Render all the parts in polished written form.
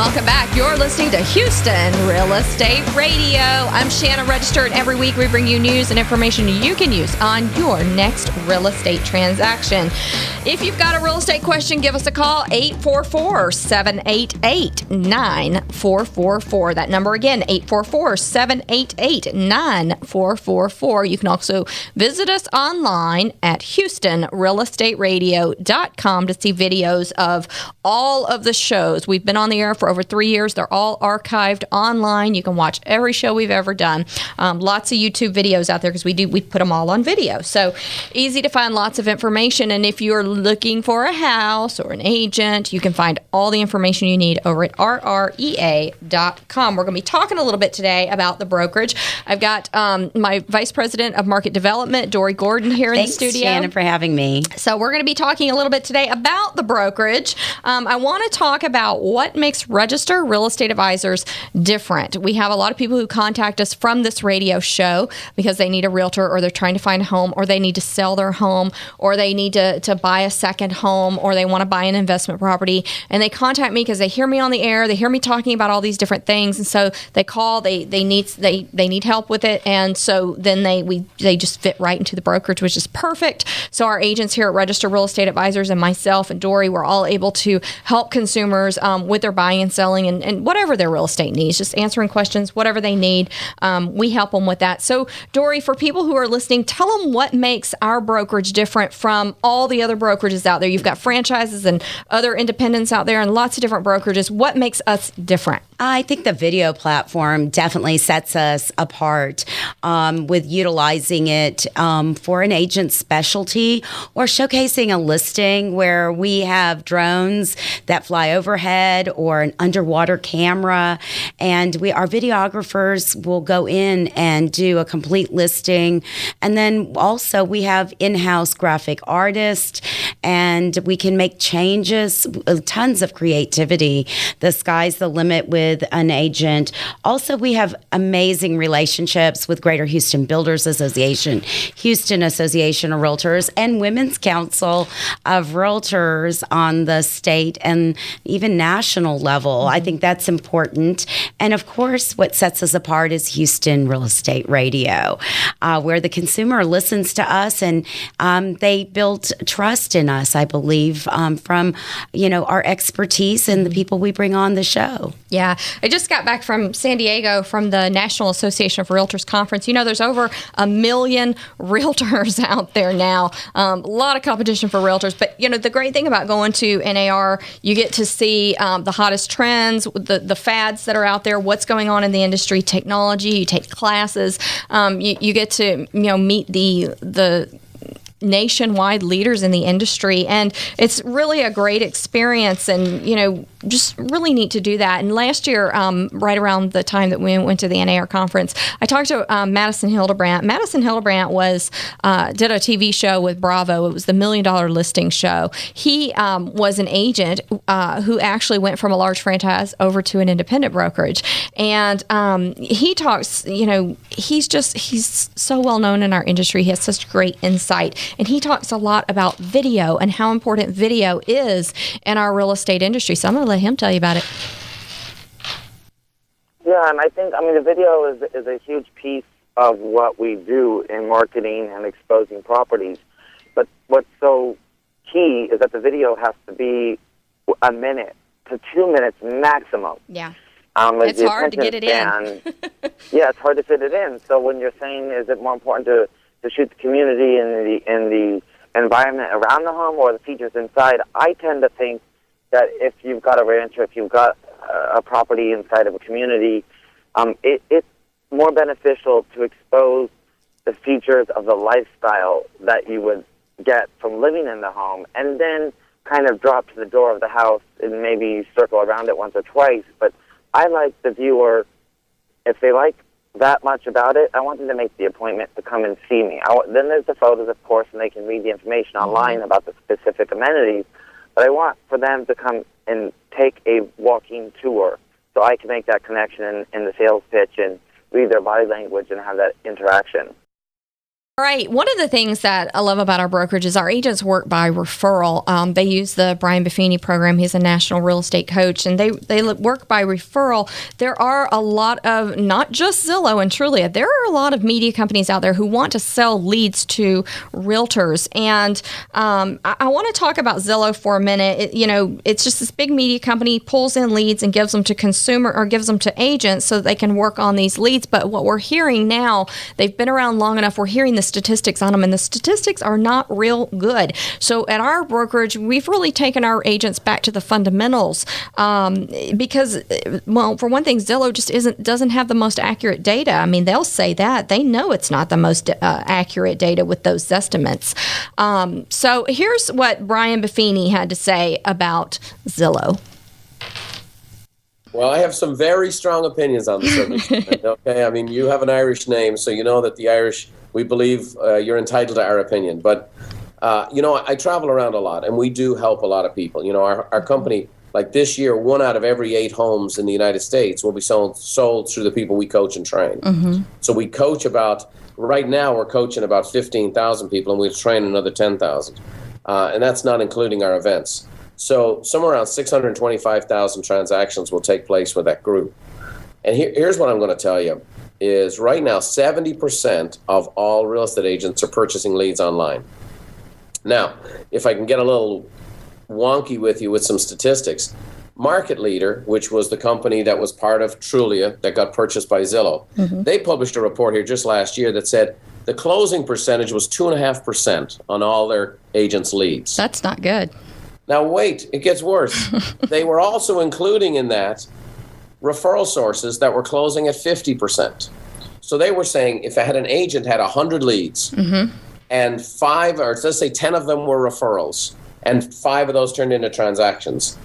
Welcome back. You're listening to Houston Real Estate Radio. I'm Shannon, registered. Every week we bring you news and information you can use on your next real estate transaction. If you've got a real estate question, give us a call, 844-788-9444. That number again, 844-788-9444. You can also visit us online at HoustonRealEstateRadio.com to see videos of all of the shows. We've been on the air for over 3 years. They're all archived online. You can watch every show we've ever done. Lots of YouTube videos out there because we put them all on video. So easy to find lots of information. And if you're looking for a house or an agent, you can find all the information you need over at RREa.com. We're going to be talking a little bit today about the brokerage. I've got my Vice President of Market Development, Dory Gordon, here in the studio. Thanks, Shannon, for having me. So we're going to be talking a little bit today about the brokerage. I want to talk about what makes registered real estate advisors different. We have a lot of people who contact us from this radio show because they need a realtor, or they're trying to find a home, or they need to sell their home, or they need to buy a second home, or they want to buy an investment property. And they contact me because they hear me on the air. They hear me talking about all these different things. And so they call, they need help with it. And so then they just fit right into the brokerage, which is perfect. So our agents here at Registered Real Estate Advisors and myself and Dory, we're all able to help consumers with their buying and selling and whatever their real estate needs, just answering questions, whatever they need. We help them with that. So Dory, for people who are listening, tell them what makes our brokerage different from all the other brokerages out there. You've got franchises and other independents out there and lots of different brokerages. What makes us different? I think the video platform definitely sets us apart with utilizing it for an agent's specialty or showcasing a listing where we have drones that fly overhead or an underwater camera, and our videographers will go in and do a complete listing. And then also we have in-house graphic artists, and we can make changes, tons of creativity. The sky's the limit with an agent. Also, we have amazing relationships with Greater Houston Builders Association, Houston Association of Realtors, and Women's Council of Realtors on the state and even national level. I think that's important. And of course, what sets us apart is Houston Real Estate Radio, where the consumer listens to us and they build trust in us, I believe, from our expertise and the people we bring on the show. Yeah, I just got back from San Diego from the National Association of Realtors Conference. There's over 1 million realtors out there now. A lot of competition for realtors. But, the great thing about going to NAR, you get to see the hottest trends, the fads that are out there, what's going on in the industry, technology. You take classes. You get to, meet the nationwide leaders in the industry, and it's really a great experience, and just really neat to do that. And last year, right around the time that we went to the NAR conference, I talked to Madison Hildebrand. Madison Hildebrand did a TV show with Bravo. It was the $1 Million Listing Show. He was an agent who actually went from a large franchise over to an independent brokerage, and he talks. He's so well known in our industry. He has such great insight. And he talks a lot about video and how important video is in our real estate industry. So I'm going to let him tell you about it. Yeah, and I think, the video is a huge piece of what we do in marketing and exposing properties. But what's so key is that the video has to be 1 minute to 2 minutes maximum. Yeah. It's hard to get it in. Yeah, it's hard to fit it in. So when you're saying, is it more important to shoot the community and the environment around the home or the features inside, I tend to think that if you've got a ranch or if you've got a property inside of a community, it's more beneficial to expose the features of the lifestyle that you would get from living in the home, and then kind of drop to the door of the house and maybe circle around it once or twice. But I like the viewer, if they like that much about it, I want them to make the appointment to come and see me. Then there's the photos, of course, and they can read the information online about the specific amenities. But I want for them to come and take a walking tour so I can make that connection in the sales pitch and read their body language and have that interaction. All right. One of the things that I love about our brokerage is our agents work by referral. They use the Brian Buffini program. He's a national real estate coach, and they work by referral. There are a lot of, not just Zillow and Trulia, there are a lot of media companies out there who want to sell leads to realtors. And I want to talk about Zillow for a minute. It's just this big media company pulls in leads and gives them to consumer or gives them to agents so that they can work on these leads. But what we're hearing now, they've been around long enough, we're hearing the statistics on them, and the statistics are not real good. So at our brokerage, we've really taken our agents back to the fundamentals because, well, for one thing, Zillow just doesn't have the most accurate data. I mean, they'll say that. They know it's not the most accurate data with those estimates. So here's what Brian Buffini had to say about Zillow. Well, I have some very strong opinions on the subject. Okay, I mean, you have an Irish name, so you know that the Irish, we believe you're entitled to our opinion. But, I travel around a lot, and we do help a lot of people. Our company, like this year, 1 out of every 8 homes in the United States will be sold through the people we coach and train. Mm-hmm. So we coach right now we're coaching about 15,000 people, and we train another 10,000. And that's not including our events. So somewhere around 625,000 transactions will take place with that group. And here's what I'm going to tell you, is right now 70% of all real estate agents are purchasing leads online. Now, if I can get a little wonky with you with some statistics, Market Leader, which was the company that was part of Trulia that got purchased by Zillow, mm-hmm. They published a report here just last year that said the closing percentage was 2.5% on all their agents' leads. That's not good. Now, wait, it gets worse. They were also including in that referral sources that were closing at 50%. So they were saying if I had an agent had 100 leads mm-hmm. and 5, or let's say 10 of them were referrals and 5 of those turned into transactions,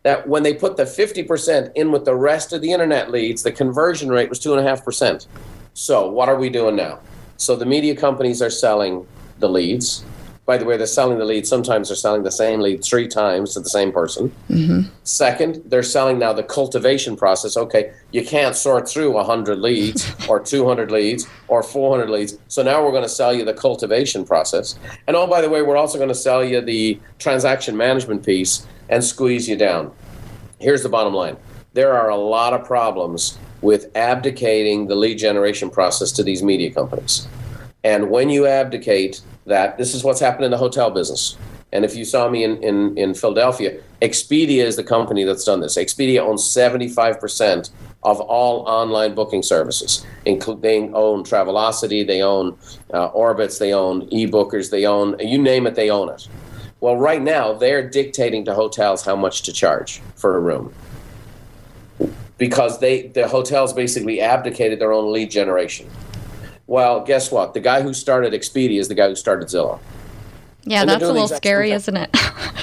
that when they put the 50% in with the rest of the internet leads, the conversion rate was 2.5%. So what are we doing now? So the media companies are selling the leads. By the way, they're selling the lead. Sometimes they're selling the same lead 3 times to the same person. Mm-hmm. Second, they're selling now the cultivation process. Okay, you can't sort through 100 leads or 200 leads or 400 leads. So now we're going to sell you the cultivation process. And oh, by the way, we're also going to sell you the transaction management piece and squeeze you down. Here's the bottom line. There are a lot of problems with abdicating the lead generation process to these media companies. And when you abdicate that, this is what's happened in the hotel business. And if you saw me in Philadelphia, Expedia is the company that's done this. Expedia owns 75% of all online booking services. They own Travelocity, they own Orbitz, they own eBookers, they own, you name it, they own it. Well, right now, they're dictating to hotels how much to charge for a room. Because the hotels basically abdicated their own lead generation. Well, guess what? The guy who started Expedia is the guy who started Zillow. Yeah, that's a little scary, isn't it?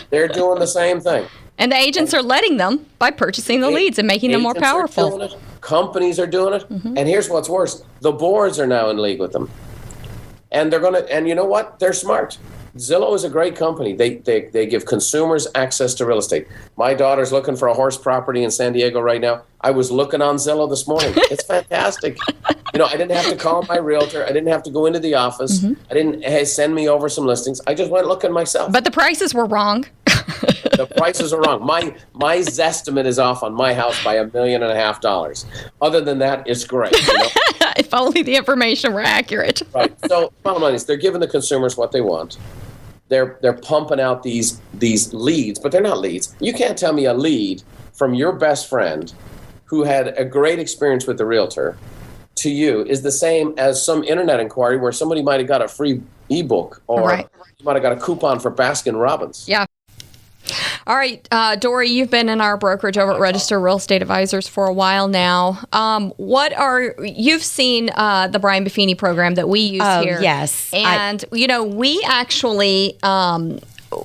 They're doing the same thing. And the agents are letting them by purchasing the leads and making them more powerful. Companies are doing it. Mm-hmm. And here's what's worse. The boards are now in league with them. And they're going to, and you know what? They're smart. Zillow is a great company. They give consumers access to real estate. My daughter's looking for a horse property in San Diego right now. I was looking on Zillow this morning. It's fantastic. I didn't have to call my realtor. I didn't have to go into the office. Mm-hmm. I didn't send me over some listings. I just went looking myself. But the prices were wrong. The prices are wrong. My Zestimate is off on my house by $1.5 million. Other than that, it's great. If only the information were accurate. Right. So bottom line is they're giving the consumers what they want. They're pumping out these leads, but they're not leads. You can't tell me a lead from your best friend who had a great experience with the realtor to you is the same as some internet inquiry where somebody might have got a free ebook or right. Might have got a coupon for Baskin Robbins. Yeah. All right, Dory, you've been in our brokerage over at Register Real Estate Advisors for a while now. You've seen the Brian Buffini program that we use here. Yes. And, we actually,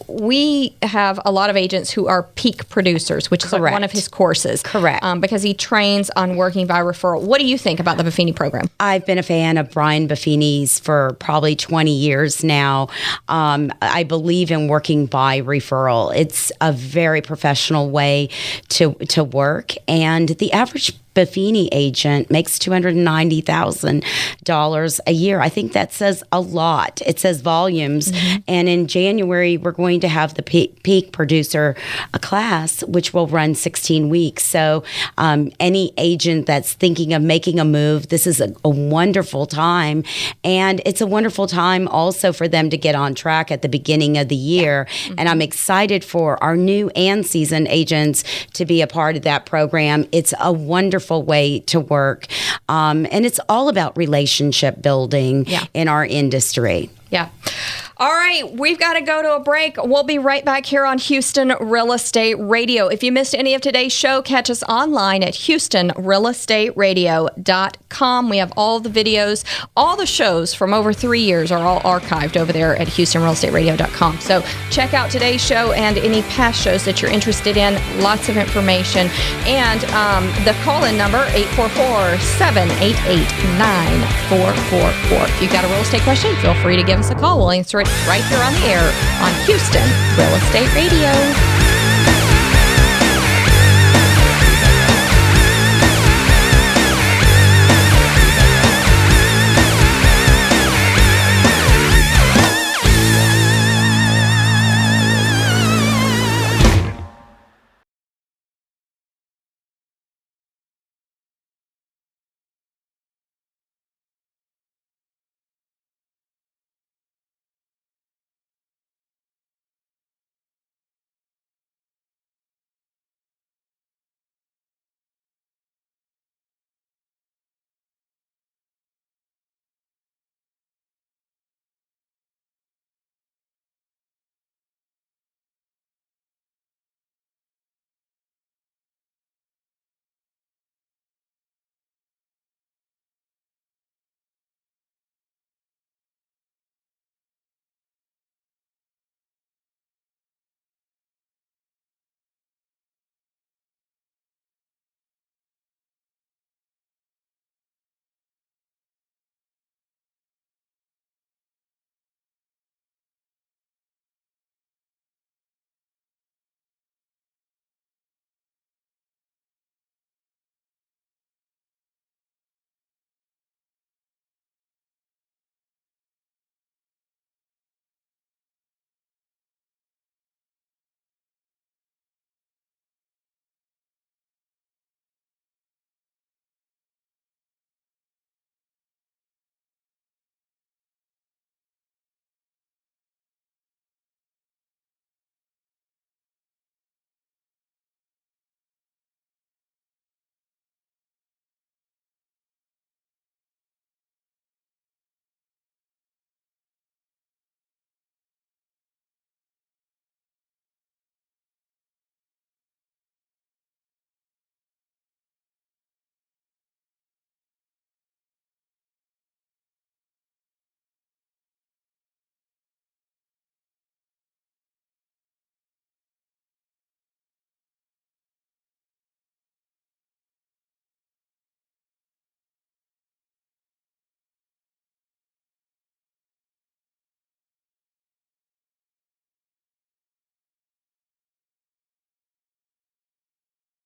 we have a lot of agents who are peak producers, which is like one of his courses. Correct. Because he trains on working by referral. What do you think about the Buffini program? I've been a fan of Brian Buffini's for probably 20 years now. I believe in working by referral. It's a very professional way to work, and the average Buffini agent makes $290,000 a year. I think that says a lot. It says volumes. And in January, we're going to have the peak producer class, which will run 16 weeks. So any agent that's thinking of making a move, this is a wonderful time. And it's a wonderful time also for them to get on track at the beginning of the year. And I'm excited for our new and seasoned agents to be a part of that program. It's a wonderful way to work. And it's all about relationship building in our industry. Yeah. All right, we've got to go to a break. We'll be right back here on Houston Real Estate Radio. If you missed any of today's show, catch us online at HoustonRealEstateRadio.com. We have all the videos, all the shows from over 3 years are all archived over there at HoustonRealEstateRadio.com. So check out today's show and any past shows that you're interested in. Lots of information. And the call-in number, 844-788-9444. If you've got a real estate question, feel free to give us a call. We'll answer it right here on the air on Houston Real Estate Radio.